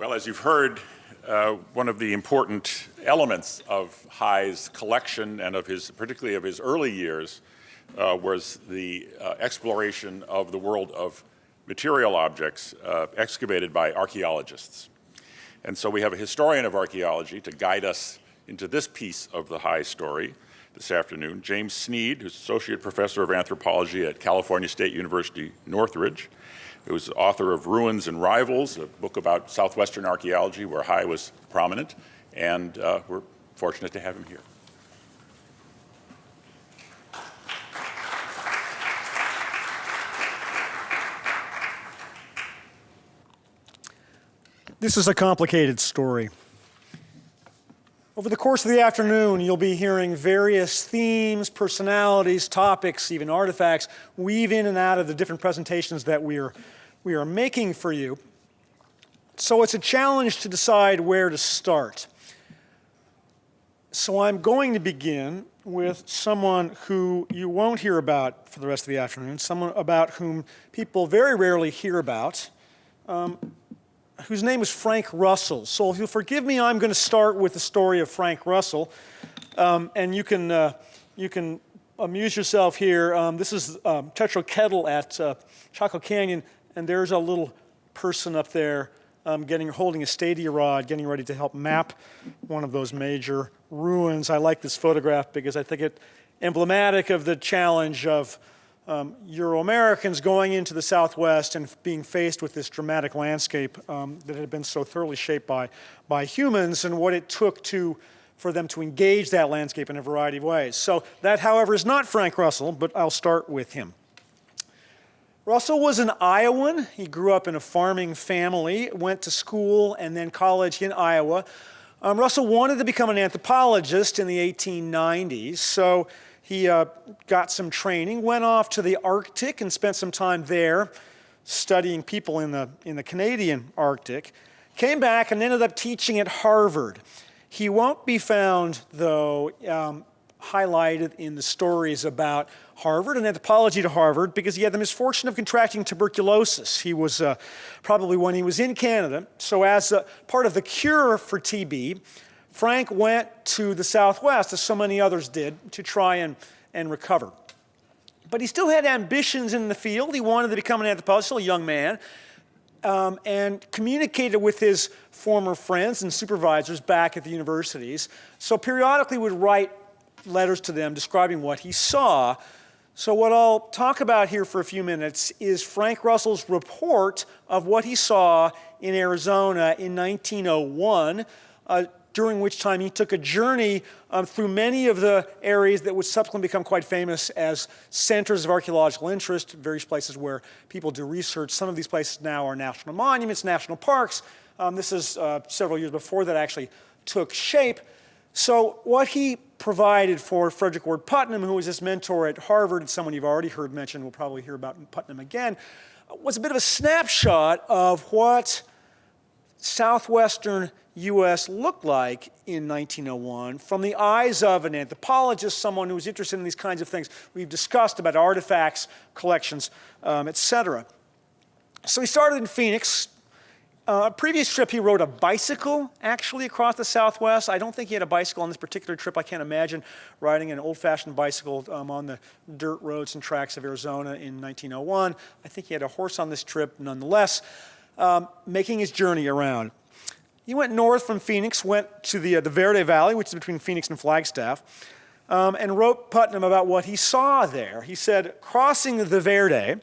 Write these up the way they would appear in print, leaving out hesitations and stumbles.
Well, as you've heard, one of the important elements of Heye's collection and of particularly of his early years, was the exploration of the world of material objects excavated by archaeologists. And so we have a historian of archaeology to guide us into this piece of the Heye story this afternoon, James Snead, who's Associate Professor of Anthropology at California State University, Northridge, who was author of Ruins and Rivals, a book about southwestern archaeology where Heye was prominent, and we're fortunate to have him here. This is a complicated story. Over the course of the afternoon, you'll be hearing various themes, personalities, topics, even artifacts weave in and out of the different presentations that we are making for you. So it's a challenge to decide where to start. So I'm going to begin with someone who you won't hear about for the rest of the afternoon, someone about whom people very rarely hear about, whose name is Frank Russell. So if you'll forgive me, I'm going to start with the story of Frank Russell, and you can amuse yourself here. This is Tetra Kettle at Chaco Canyon, and there's a little person up there holding a stadia rod, getting ready to help map one of those major ruins. I like this photograph because I think it's emblematic of the challenge of Euro-Americans going into the Southwest and being faced with this dramatic landscape that had been so thoroughly shaped by humans, and what it took for them to engage that landscape in a variety of ways. So that, however, is not Frank Russell, but I'll start with him. Russell was an Iowan. He grew up in a farming family, went to school and then college in Iowa. Russell wanted to become an anthropologist in the 1890s, so he got some training, went off to the Arctic and spent some time there studying people in the Canadian Arctic, came back and ended up teaching at Harvard. He won't be found, though, highlighted in the stories about Harvard and anthropology to Harvard because he had the misfortune of contracting tuberculosis. He was probably when he was in Canada. So as part of the cure for TB, Frank went to the Southwest, as so many others did, to try and recover. But he still had ambitions in the field. He wanted to become an anthropologist, still a young man, and communicated with his former friends and supervisors back at the universities. So periodically would write letters to them describing what he saw. So what I'll talk about here for a few minutes is Frank Russell's report of what he saw in Arizona in 1901, during which time he took a journey through many of the areas that would subsequently become quite famous as centers of archaeological interest, various places where people do research. Some of these places now are national monuments, national parks. This is several years before that actually took shape. So what he provided for Frederick Ward Putnam, who was his mentor at Harvard, and someone you've already heard mentioned, we'll probably hear about Putnam again, was a bit of a snapshot of what southwestern U.S. looked like in 1901 from the eyes of an anthropologist, someone who was interested in these kinds of things we've discussed about artifacts, collections, etc. So he started in Phoenix. A previous trip, he rode a bicycle, actually, across the Southwest. I don't think he had a bicycle on this particular trip. I can't imagine riding an old-fashioned bicycle on the dirt roads and tracks of Arizona in 1901. I think he had a horse on this trip, nonetheless, making his journey around. He went north from Phoenix, went to the Verde Valley, which is between Phoenix and Flagstaff, and wrote Putnam about what he saw there. He said, crossing the Verde,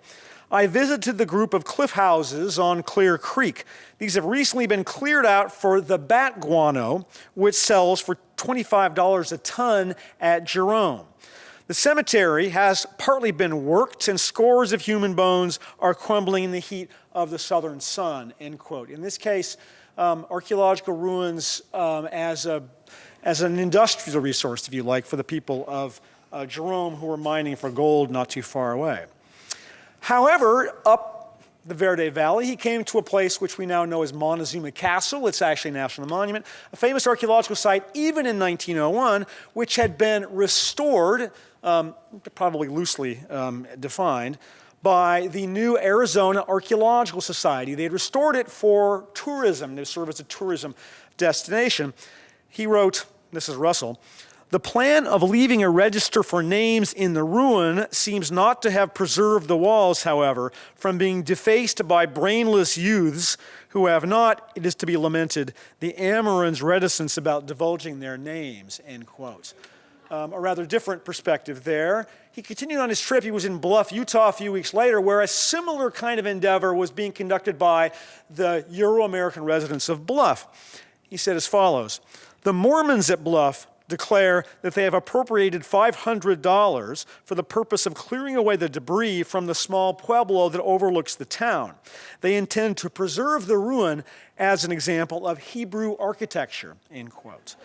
I visited the group of cliff houses on Clear Creek. These have recently been cleared out for the bat guano, which sells for $25 a ton at Jerome. The cemetery has partly been worked, and scores of human bones are crumbling in the heat of the southern sun, end quote. In this case, archaeological ruins as an industrial resource, if you like, for the people of Jerome who were mining for gold not too far away. However, up the Verde Valley, he came to a place which we now know as Montezuma Castle. It's actually a national monument, a famous archaeological site even in 1901, which had been restored, probably loosely defined, by the new Arizona Archaeological Society. They had restored it for tourism, to serve as a tourism destination. He wrote, this is Russell, "The plan of leaving a register for names in the ruin seems not to have preserved the walls, however, from being defaced by brainless youths who have not, it is to be lamented, the Amorans' reticence about divulging their names," end quote. A rather different perspective there. He continued on his trip. He was in Bluff, Utah a few weeks later, where a similar kind of endeavor was being conducted by the Euro-American residents of Bluff. He said as follows, "The Mormons at Bluff declare that they have appropriated $500 for the purpose of clearing away the debris from the small pueblo that overlooks the town. They intend to preserve the ruin as an example of Hebrew architecture," end quote.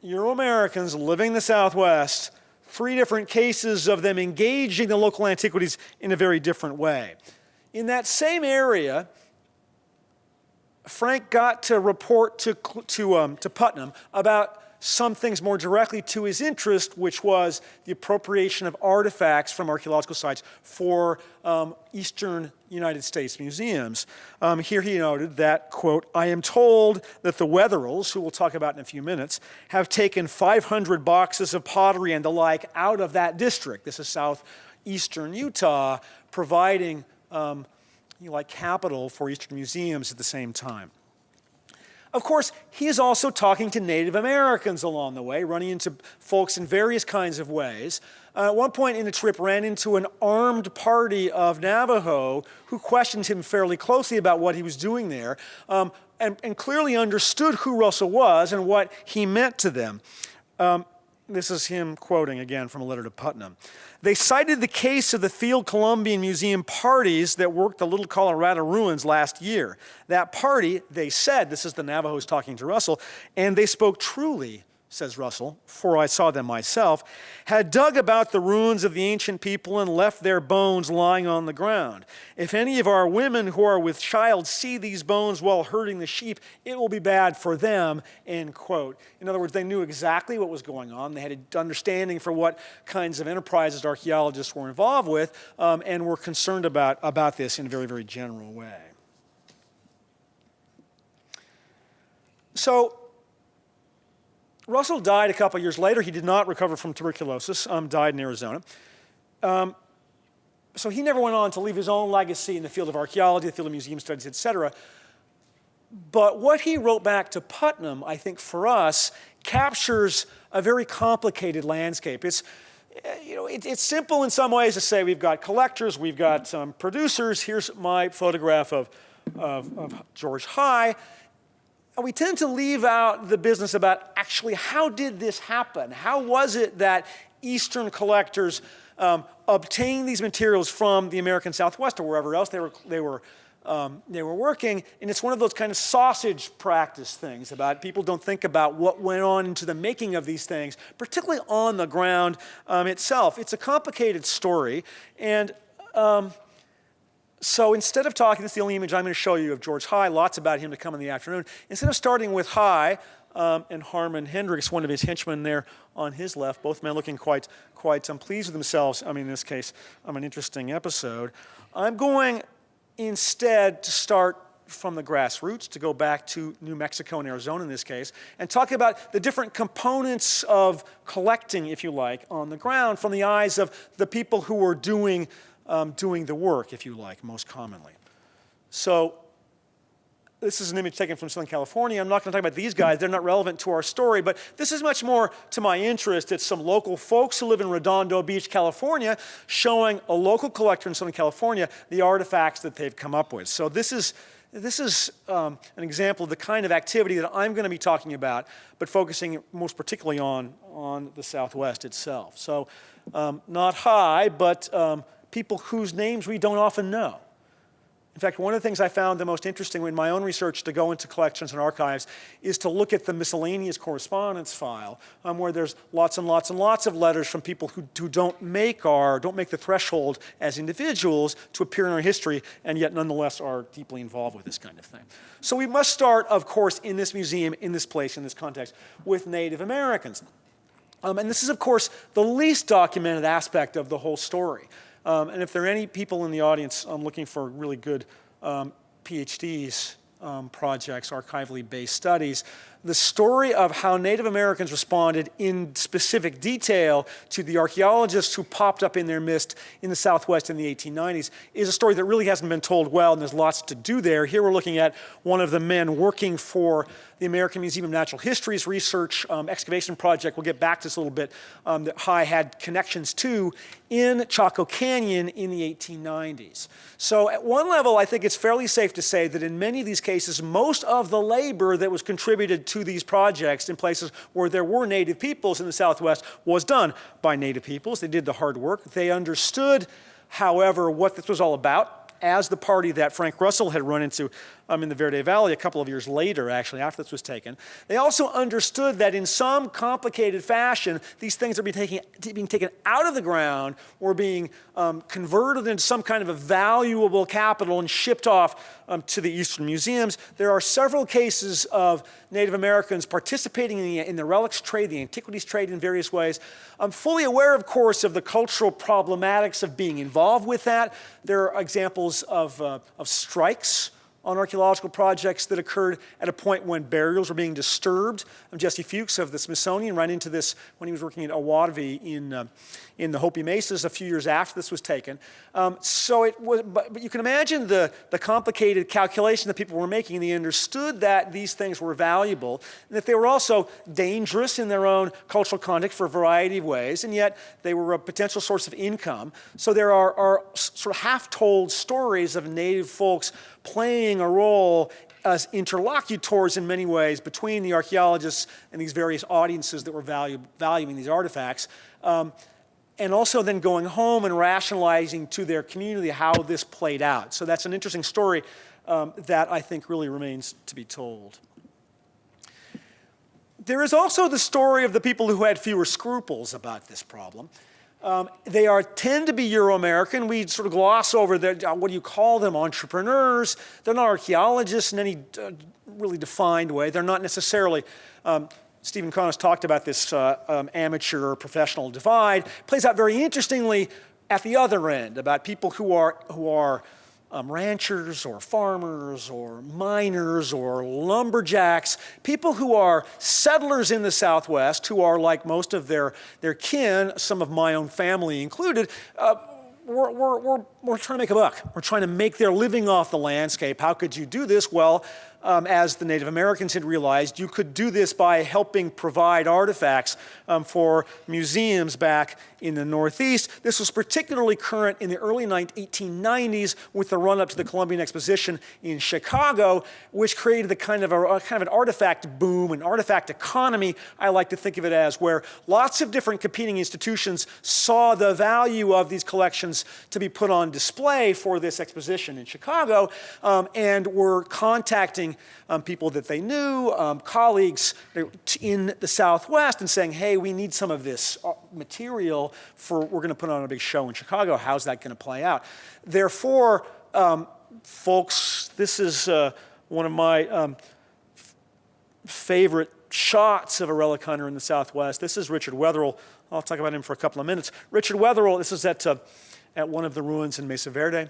Euro-Americans living in the Southwest, 3 different cases of them engaging the local antiquities in a very different way. In that same area, Frank got to report to Putnam about some things more directly to his interest, which was the appropriation of artifacts from archaeological sites for Eastern United States museums. Here he noted that, quote, "I am told that the Wetherills, who we'll talk about in a few minutes, have taken 500 boxes of pottery and the like out of that district." This is southeastern Utah, providing like capital for Eastern museums at the same time. Of course, he is also talking to Native Americans along the way, running into folks in various kinds of ways. At one point in the trip, ran into an armed party of Navajo who questioned him fairly closely about what he was doing there, and clearly understood who Russell was and what he meant to them. This is him quoting again from a letter to Putnam. "They cited the case of the Field Columbian Museum parties that worked the Little Colorado ruins last year. That party, they said," this is the Navajos talking to Russell, "and they spoke truly, says Russell, for I saw them myself, had dug about the ruins of the ancient people and left their bones lying on the ground. If any of our women who are with child see these bones while herding the sheep, it will be bad for them," end quote. In other words, they knew exactly what was going on. They had an understanding for what kinds of enterprises archaeologists were involved with, and were concerned about this in a very, very general way. So, Russell died a couple years later. He did not recover from tuberculosis, died in Arizona. So he never went on to leave his own legacy in the field of archaeology, the field of museum studies, et cetera. But what he wrote back to Putnam, I think for us, captures a very complicated landscape. It's simple in some ways to say we've got collectors, we've got some producers. Here's my photograph of George Heye. We tend to leave out the business about actually how did this happen? How was it that Eastern collectors obtained these materials from the American Southwest or wherever else they were working? And it's one of those kind of sausage practice things about people don't think about what went on into the making of these things, particularly on the ground itself. It's a complicated story, and so instead of talking, this is the only image I'm going to show you of George Heye, lots about him to come in the afternoon. Instead of starting with Heye and Harmon Hendricks, one of his henchmen there on his left, both men looking quite pleased with themselves. I mean, in this case, an interesting episode. I'm going instead to start from the grassroots, to go back to New Mexico and Arizona in this case, and talk about the different components of collecting, if you like, on the ground from the eyes of the people who were doing the work, if you like, most commonly. So this is an image taken from Southern California. I'm not going to talk about these guys. They're not relevant to our story, but this is much more to my interest. It's some local folks who live in Redondo Beach, California, showing a local collector in Southern California the artifacts that they've come up with. So this is an example of the kind of activity that I'm going to be talking about, but focusing most particularly on the Southwest itself. So not Heye, but people whose names we don't often know. In fact, one of the things I found the most interesting in my own research to go into collections and archives is to look at the miscellaneous correspondence file, where there's lots and lots and lots of letters from people who don't make the threshold as individuals to appear in our history, and yet nonetheless are deeply involved with this kind of thing. So we must start, of course, in this museum, in this place, in this context, with Native Americans. And this is, of course, the least documented aspect of the whole story. And if there are any people in the audience looking for really good PhDs, projects, archivally based studies, the story of how Native Americans responded in specific detail to the archaeologists who popped up in their midst in the Southwest in the 1890s is a story that really hasn't been told well, and there's lots to do there. Here we're looking at one of the men working for the American Museum of Natural History's research excavation project. We'll get back to this a little bit, that Heye had connections to in Chaco Canyon in the 1890s. So at one level, I think it's fairly safe to say that in many of these cases, most of the labor that was contributed to these projects in places where there were Native peoples in the Southwest was done by Native peoples. They did the hard work. They understood, however, what this was all about, as the party that Frank Russell had run into in the Verde Valley a couple of years later, actually, after this was taken. They also understood that in some complicated fashion, these things are being taken out of the ground or being converted into some kind of a valuable capital and shipped off to the Eastern museums. There are several cases of Native Americans participating in the relics trade, the antiquities trade in various ways. I'm fully aware, of course, of the cultural problematics of being involved with that. There are examples of strikes on archaeological projects that occurred at a point when burials were being disturbed. Jesse Fuchs of the Smithsonian ran into this when he was working at Owadavie in the Hopi Mesas a few years after this was taken. But you can imagine the complicated calculation that people were making. They understood that these things were valuable and that they were also dangerous in their own cultural context for a variety of ways, and yet they were a potential source of income. So there are sort of half-told stories of Native folks playing a role as interlocutors in many ways between the archaeologists and these various audiences that were valuing these artifacts, and also then going home and rationalizing to their community how this played out. So that's an interesting story that I think really remains to be told. There is also the story of the people who had fewer scruples about this problem. They tend to be Euro-American. We sort of gloss over what do you call them, entrepreneurs. They're not archaeologists in any really defined way. They're not necessarily, Stephen Kronos talked about this amateur or professional divide. It plays out very interestingly at the other end, about people who are ranchers or farmers or miners or lumberjacks, people who are settlers in the Southwest, who are like most of their kin, some of my own family included. We're trying to make a buck. We're trying to make their living off the landscape. How could you do this? Well, as the Native Americans had realized, you could do this by helping provide artifacts for museums back in the Northeast. This was particularly current in the early 1890s with the run-up to the Columbian Exposition in Chicago, which created the kind of an artifact boom, an artifact economy, I like to think of it as, where lots of different competing institutions saw the value of these collections to be put on display for this exposition in Chicago, and were contacting people that they knew, colleagues in the Southwest, and saying, hey, we need some of this material we're going to put on a big show in Chicago. How's that going to play out? Therefore, folks, this is one of my favorite shots of a relic hunter in the Southwest. This is Richard Wetherill. I'll talk about him for a couple of minutes. Richard Wetherill, this is at one of the ruins in Mesa Verde.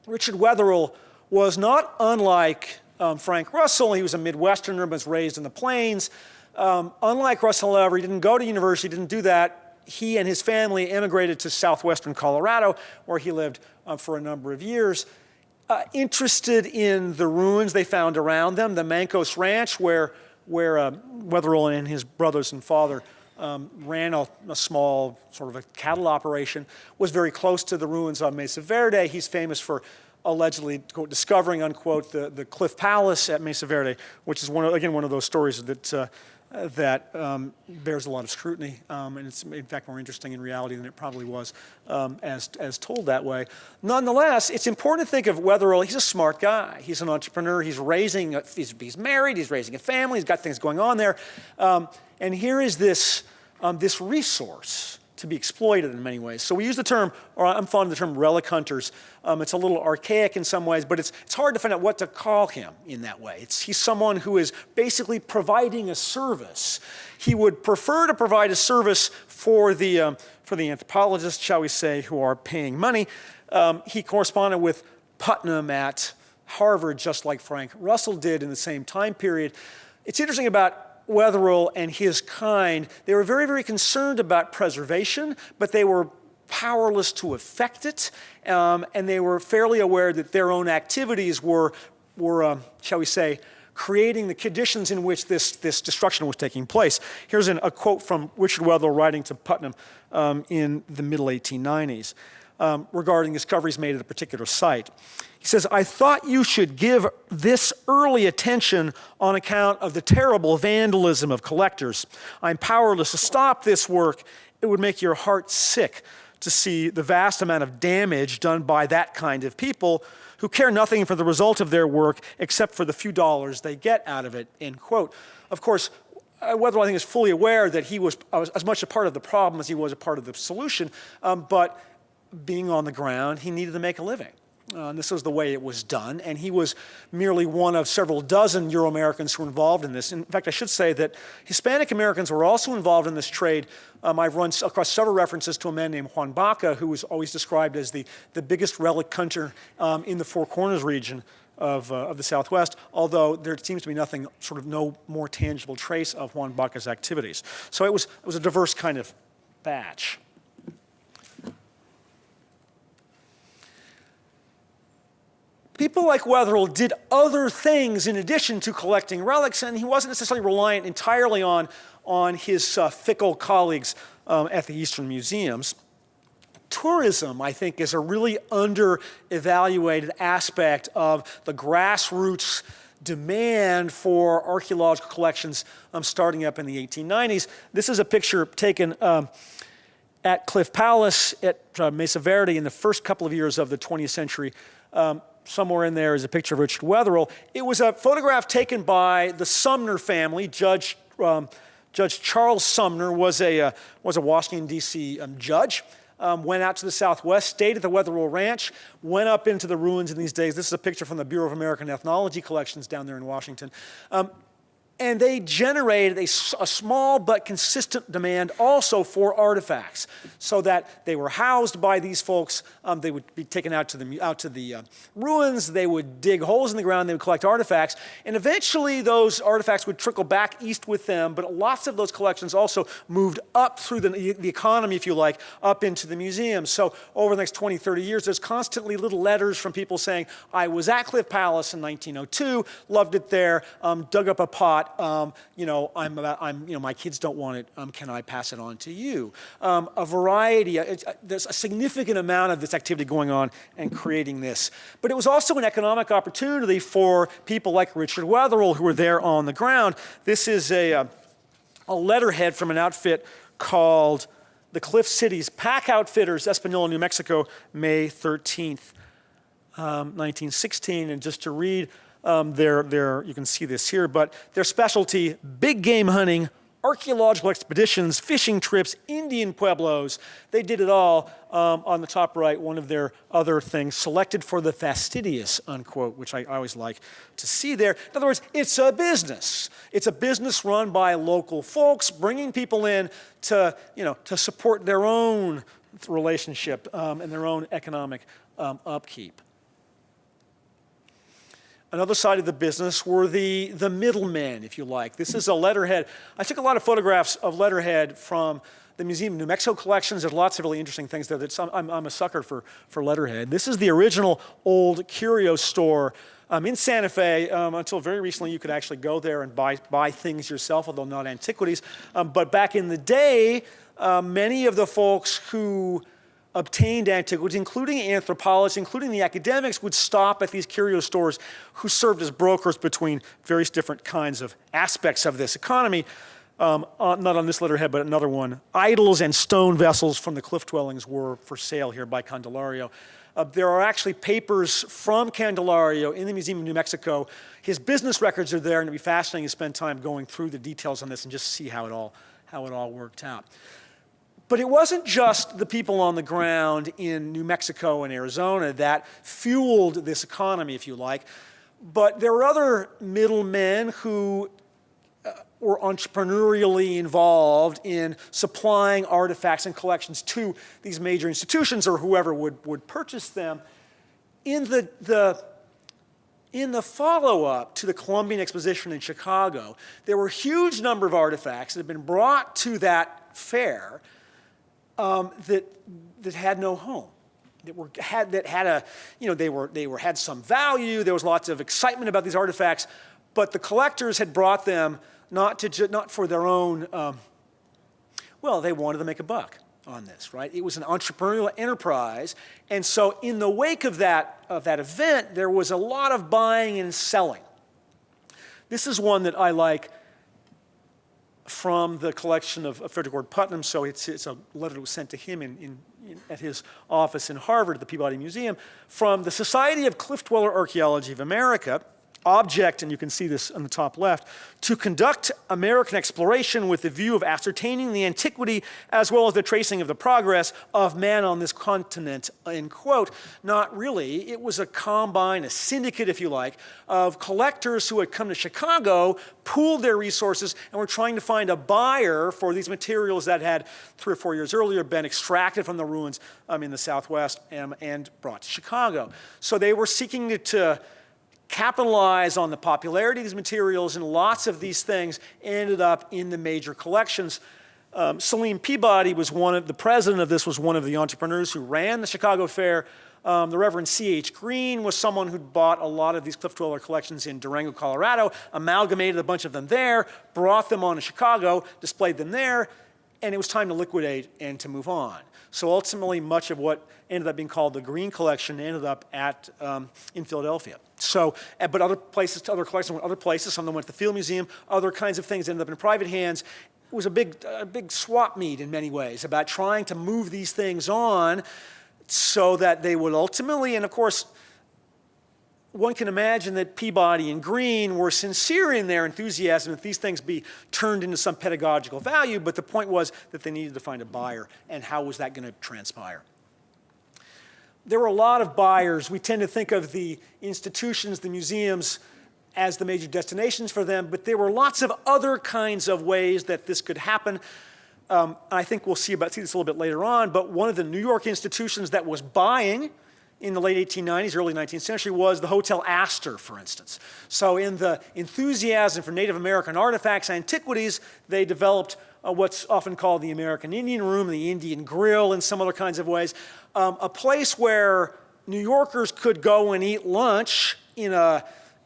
Richard Wetherill was not unlike Frank Russell. He was a Midwesterner, but was raised in the plains. Unlike Russell, however, he didn't go to university, didn't do that. He and his family immigrated to southwestern Colorado, where he lived for a number of years. Interested in the ruins they found around them, the Mancos Ranch, where Wetherill and his brothers and father ran a small sort of a cattle operation, was very close to the ruins on Mesa Verde. He's famous for allegedly, quote, discovering, unquote, the Cliff Palace at Mesa Verde, which is one of those stories that bears a lot of scrutiny, and it's in fact more interesting in reality than it probably was as told that way. Nonetheless, it's important to think of Wetherill. He's a smart guy. He's an entrepreneur. He's married. He's raising a family. He's got things going on there, and here is this resource to be exploited in many ways. So we use the term, or I'm fond of the term relic hunters. It's a little archaic in some ways, but it's hard to find out what to call him in that way. He's someone who is basically providing a service. He would prefer to provide a service for the anthropologists, shall we say, who are paying money. He corresponded with Putnam at Harvard, just like Frank Russell did in the same time period. It's interesting about Wetherill and his kind. They were very, very concerned about preservation, but they were powerless to effect it, and they were fairly aware that their own activities were shall we say, creating the conditions in which this destruction was taking place. Here's a quote from Richard Wetherill writing to Putnam in the middle 1890s regarding discoveries made at a particular site. He says, "I thought you should give this early attention on account of the terrible vandalism of collectors. I'm powerless to stop this work. It would make your heart sick to see the vast amount of damage done by that kind of people who care nothing for the result of their work except for the few dollars they get out of it," end quote. Of course, Wetherill, I think, is fully aware that he was as much a part of the problem as he was a part of the solution, but being on the ground, he needed to make a living. And this was the way it was done, and he was merely one of several dozen Euro-Americans who were involved in this. In fact, I should say that Hispanic Americans were also involved in this trade. I've run across several references to a man named Juan Baca, who was always described as the biggest relic hunter in the Four Corners region of the Southwest, although there seems to be no more tangible trace of Juan Baca's activities. So it was a diverse kind of batch. People like Wetherill did other things in addition to collecting relics, and he wasn't necessarily reliant entirely on his fickle colleagues at the Eastern museums. Tourism, I think, is a really under-evaluated aspect of the grassroots demand for archaeological collections starting up in the 1890s. This is a picture taken at Cliff Palace at Mesa Verde in the first couple of years of the 20th century. Somewhere in there is a picture of Richard Wetherill. It was a photograph taken by the Sumner family. Judge Charles Sumner was a Washington, D.C. Judge. Went out to the Southwest, stayed at the Wetherill Ranch, went up into the ruins in these days. This is a picture from the Bureau of American Ethnology collections down there in Washington. And they generated a small but consistent demand also for artifacts, so that they were housed by these folks. They would be taken out to the ruins. They would dig holes in the ground. They would collect artifacts. And eventually those artifacts would trickle back east with them, but lots of those collections also moved up through the economy, if you like, up into the museums. So over the next 20, 30 years, there's constantly little letters from people saying, I was at Cliff Palace in 1902, loved it there, dug up a pot, my kids don't want it. Can I pass it on to you? A variety. There's a significant amount of this activity going on and creating this. But it was also an economic opportunity for people like Richard Wetherill, who were there on the ground. This is a letterhead from an outfit called the Cliff Cities Pack Outfitters, Espanola, New Mexico, May 13th, 1916. And just to read, you can see this here, but their specialty, big game hunting, archaeological expeditions, fishing trips, Indian pueblos. They did it all. On the top right, one of their other things, selected for the fastidious, unquote, which I always like to see there. In other words, it's a business. It's a business run by local folks, bringing people in to support their own relationship and their own economic upkeep. Another side of the business were the middlemen, if you like. This is a letterhead. I took a lot of photographs of letterhead from the Museum of New Mexico collections. There's lots of really interesting things there. I'm a sucker for letterhead. This is the original old curio store in Santa Fe. Until very recently, you could actually go there and buy things yourself, although not antiquities. But back in the day, many of the folks who obtained antiquities, including anthropologists, including the academics, would stop at these curio stores who served as brokers between various different kinds of aspects of this economy. Not on this letterhead, but another one. Idols and stone vessels from the cliff dwellings were for sale here by Candelario. There are actually papers from Candelario in the Museum of New Mexico. His business records are there, and it'd be fascinating to spend time going through the details on this and just see how it all worked out. But it wasn't just the people on the ground in New Mexico and Arizona that fueled this economy, if you like. But there were other middlemen who were entrepreneurially involved in supplying artifacts and collections to these major institutions or whoever would purchase them. In the follow-up to the Columbian Exposition in Chicago, there were a huge number of artifacts that had been brought to that fair that had no home. Had some value. There was lots of excitement about these artifacts, but the collectors had brought them not for their own. They wanted to make a buck on this, right? It was an entrepreneurial enterprise, and so in the wake of that event, there was a lot of buying and selling. This is one that I like from the collection of Frederick Ward Putnam. So it's a letter that was sent to him at his office in Harvard at the Peabody Museum from the Society of Cliff Dweller Archaeology of America. Object, and you can see this on the top left, to conduct American exploration with the view of ascertaining the antiquity as well as the tracing of the progress of man on this continent, end quote. Not really. It was a combine, a syndicate, if you like, of collectors who had come to Chicago, pooled their resources, and were trying to find a buyer for these materials that had 3 or 4 years earlier been extracted from the ruins in the Southwest and brought to Chicago. So they were seeking to capitalize on the popularity of these materials, and lots of these things ended up in the major collections. Salim Peabody was the president of this, was one of the entrepreneurs who ran the Chicago Fair. The Reverend C.H. Green was someone who'd bought a lot of these Cliff Dweller collections in Durango, Colorado, amalgamated a bunch of them there, brought them on to Chicago, displayed them there, and it was time to liquidate and to move on. So ultimately, much of what ended up being called the Green Collection ended up in Philadelphia. So, but other collections went other places. Some of them went to the Field Museum. Other kinds of things ended up in private hands. It was a big swap meet in many ways about trying to move these things on so that they would ultimately, and of course, one can imagine that Peabody and Green were sincere in their enthusiasm that these things be turned into some pedagogical value, but the point was that they needed to find a buyer, and how was that going to transpire? There were a lot of buyers. We tend to think of the institutions, the museums, as the major destinations for them, but there were lots of other kinds of ways that this could happen. I think we'll see this a little bit later on, but one of the New York institutions that was buying in the late 1890s, early 19th century, was the Hotel Astor, for instance. So in the enthusiasm for Native American artifacts and antiquities, they developed what's often called the American Indian Room, the Indian Grill, and some other kinds of ways. A place where New Yorkers could go and eat lunch in a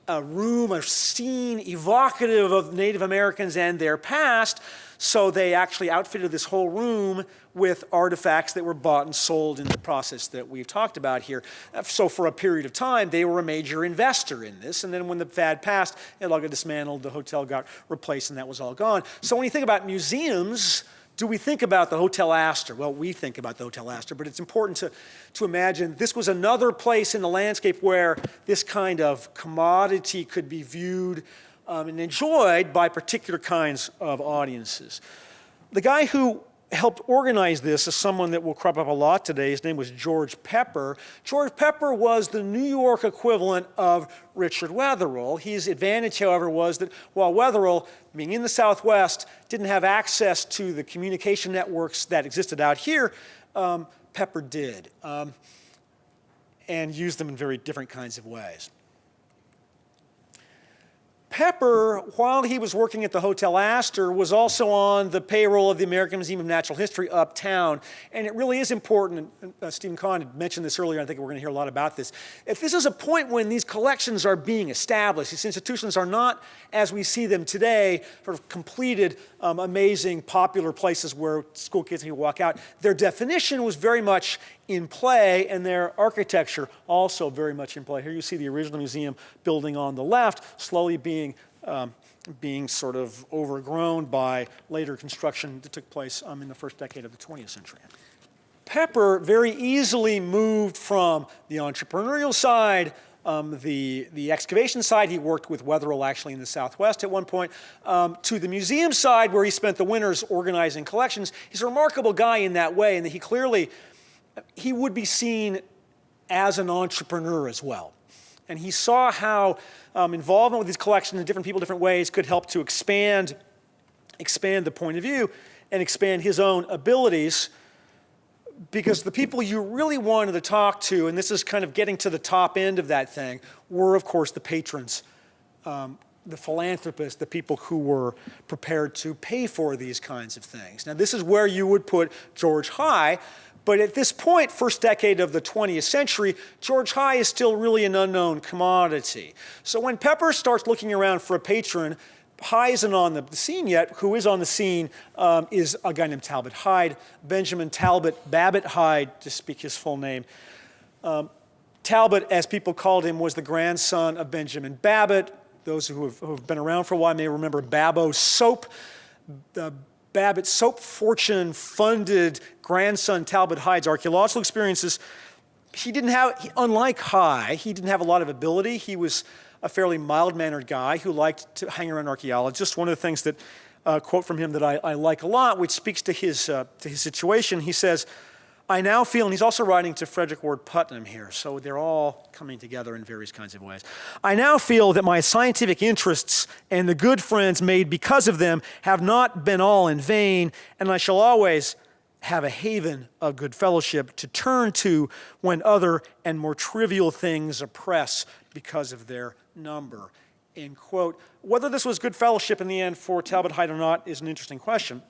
room, a scene evocative of Native Americans and their past. So they actually outfitted this whole room with artifacts that were bought and sold in the process that we've talked about here. So for a period of time, they were a major investor in this. And then when the fad passed, it all got dismantled, the hotel got replaced, and that was all gone. So when you think about museums, do we think about the Hotel Astor? Well, we think about the Hotel Astor, but it's important to imagine this was another place in the landscape where this kind of commodity could be viewed and enjoyed by particular kinds of audiences. The guy who helped organize this is someone that will crop up a lot today. His name was George Pepper. George Pepper was the New York equivalent of Richard Wetherill. His advantage, however, was that while Wetherill, being in the Southwest, didn't have access to the communication networks that existed out here, Pepper did, and used them in very different kinds of ways. Pepper, while he was working at the Hotel Astor, was also on the payroll of the American Museum of Natural History uptown. And it really is important, and Stephen Kahn had mentioned this earlier, I think we're going to hear a lot about this. If this is a point when these collections are being established, these institutions are not, as we see them today, sort of completed, amazing, popular places where school kids can walk out. Their definition was very much in play, and their architecture also very much in play. Here you see the original museum building on the left, slowly being sort of overgrown by later construction that took place in the first decade of the 20th century. Pepper very easily moved from the entrepreneurial side the excavation side. He worked with Wetherill actually in the Southwest at one point, to the museum side where he spent the winters organizing collections. He's a remarkable guy in that way, and that he would be seen as an entrepreneur as well. And he saw how involvement with these collections in different people, different ways, could help to expand the point of view and expand his own abilities, because the people you really wanted to talk to, and this is kind of getting to the top end of that thing, were, of course, the patrons, the philanthropists, the people who were prepared to pay for these kinds of things. Now, this is where you would put George Heye, but at this point, first decade of the 20th century, George Heye is still really an unknown commodity. So when Pepper starts looking around for a patron, Heye isn't on the scene yet. Who is on the scene is a guy named Talbot Hyde, Benjamin Talbot Babbitt Hyde, to speak his full name. Talbot, as people called him, was the grandson of Benjamin Babbitt. Those who have been around for a while may remember Babbo Soap. The Babbitt Soap fortune funded grandson Talbot Hyde's archaeological experiences. Unlike Heye, he didn't have a lot of ability. He was a fairly mild-mannered guy who liked to hang around archaeologists. One of the things that, quote from him that I like a lot, which speaks to his situation, he says, I now feel, and he's also writing to Frederick Ward Putnam here, so they're all coming together in various kinds of ways. I now feel that my scientific interests and the good friends made because of them have not been all in vain, and I shall always have a haven of good fellowship to turn to when other and more trivial things oppress because of their number, end quote. Whether this was good fellowship in the end for Talbot Hyde or not is an interesting question.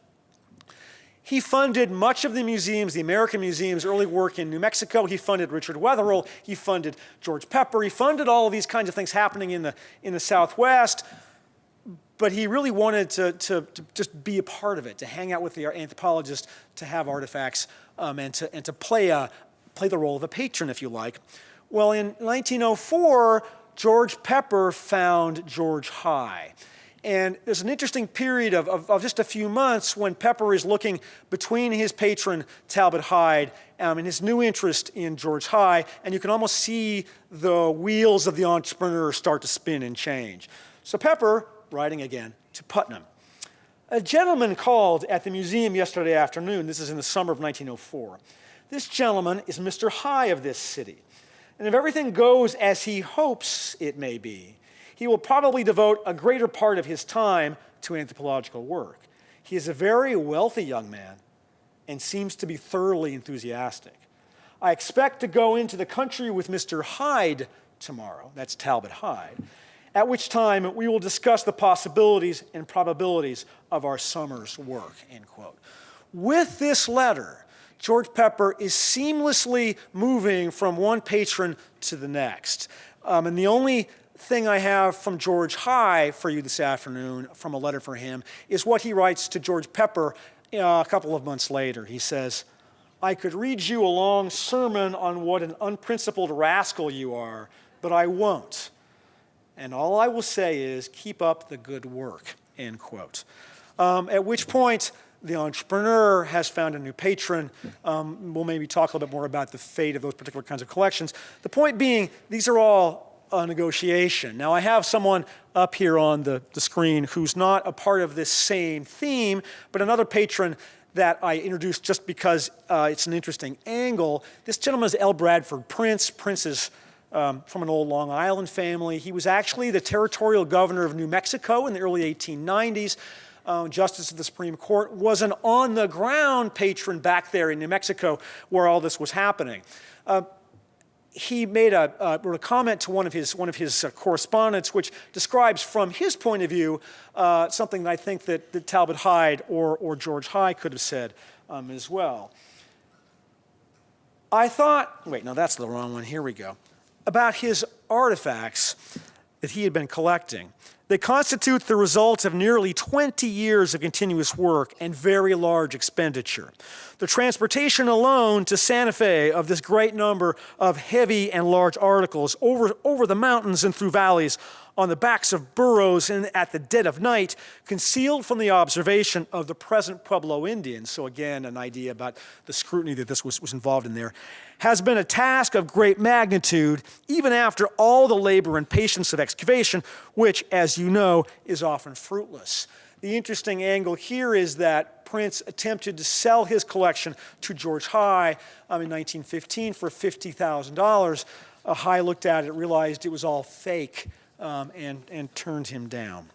He funded much of the museums, the American museums' early work in New Mexico. He funded Richard Wetherill. He funded George Pepper. He funded all of these kinds of things happening in the Southwest. But he really wanted to just be a part of it, to hang out with the anthropologists, to have artifacts, and to play the role of a patron, if you like. Well, in 1904, George Pepper found George Heye. And there's an interesting period of just a few months when Pepper is looking between his patron, Talbot Hyde, and his new interest in George Heye, and you can almost see the wheels of the entrepreneur start to spin and change. So Pepper, writing again to Putnam, a gentleman called at the museum yesterday afternoon. This is in the summer of 1904. This gentleman is Mr. Heye of this city. And if everything goes as he hopes it may be, he will probably devote a greater part of his time to anthropological work. He is a very wealthy young man and seems to be thoroughly enthusiastic. I expect to go into the country with Mr. Hyde tomorrow, that's Talbot Hyde, at which time we will discuss the possibilities and probabilities of our summer's work, end quote. With this letter, George Pepper is seamlessly moving from one patron to the next. And the only thing I have from George Heye for you this afternoon, from a letter for him, is what he writes to George Pepper a couple of months later. He says, I could read you a long sermon on what an unprincipled rascal you are, but I won't. And all I will say is, keep up the good work, end quote. At which point, the entrepreneur has found a new patron. We'll maybe talk a little bit more about the fate of those particular kinds of collections. The point being, these are all a negotiation. Now, I have someone up here on the screen who's not a part of this same theme, but another patron that I introduced just because it's an interesting angle. This gentleman is L. Bradford Prince. Prince is from an old Long Island family. He was actually the territorial governor of New Mexico in the early 1890s. Justice of the Supreme Court, was an on-the-ground patron back there in New Mexico where all this was happening. He made wrote a comment to one of his correspondents, which describes from his point of view something that I think that Talbot Hyde or George Heye could have said as well. I thought, wait, no, that's the wrong one. Here we go. About his artifacts that he had been collecting. They constitute the result of nearly 20 years of continuous work and very large expenditure. The transportation alone to Santa Fe of this great number of heavy and large articles over the mountains and through valleys on the backs of burros and at the dead of night, concealed from the observation of the present Pueblo Indians. So again, an idea about the scrutiny that this was involved in there, has been a task of great magnitude, even after all the labor and patience of excavation, which, as you know, is often fruitless. The interesting angle here is that Prince attempted to sell his collection to George Heye in 1915 for $50,000. Heye looked at it, realized it was all fake, and turned him down.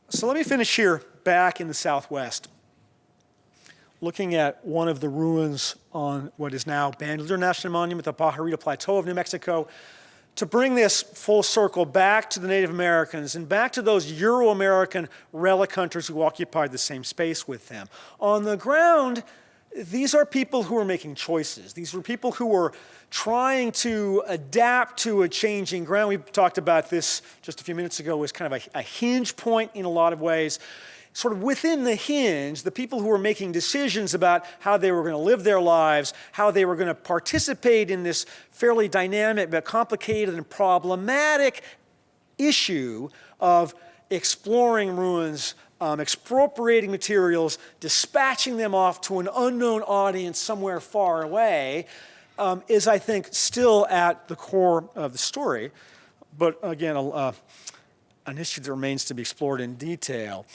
So let me finish here, back in the Southwest, looking at one of the ruins on what is now Bandelier National Monument, the Pajarito Plateau of New Mexico, to bring this full circle back to the Native Americans and back to those Euro-American relic hunters who occupied the same space with them. On the ground, these are people who are making choices. These were people who were trying to adapt to a changing ground. We talked about this just a few minutes ago as kind of a hinge point in a lot of ways. Sort of within the hinge, the people who were making decisions about how they were going to live their lives, how they were going to participate in this fairly dynamic but complicated and problematic issue of exploring ruins, expropriating materials, dispatching them off to an unknown audience somewhere far away, is, I think, still at the core of the story. But again, an issue that remains to be explored in detail.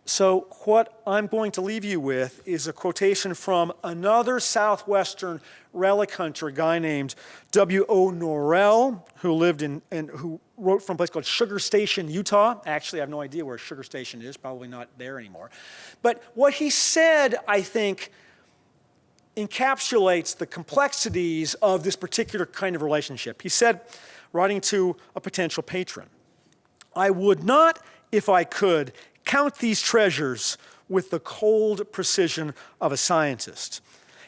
So what I'm going to leave you with is a quotation from another Southwestern relic hunter, a guy named W.O. Norrell, who lived who wrote from a place called Sugar Station, Utah. Actually, I have no idea where Sugar Station is, probably not there anymore. But what he said, I think, encapsulates the complexities of this particular kind of relationship. He said, writing to a potential patron, "I would not, if I could, count these treasures with the cold precision of a scientist.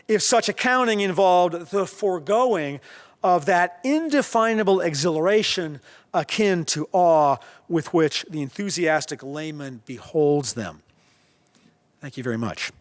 If such accounting involved the foregoing of that indefinable exhilaration akin to awe with which the enthusiastic layman beholds them." Thank you very much.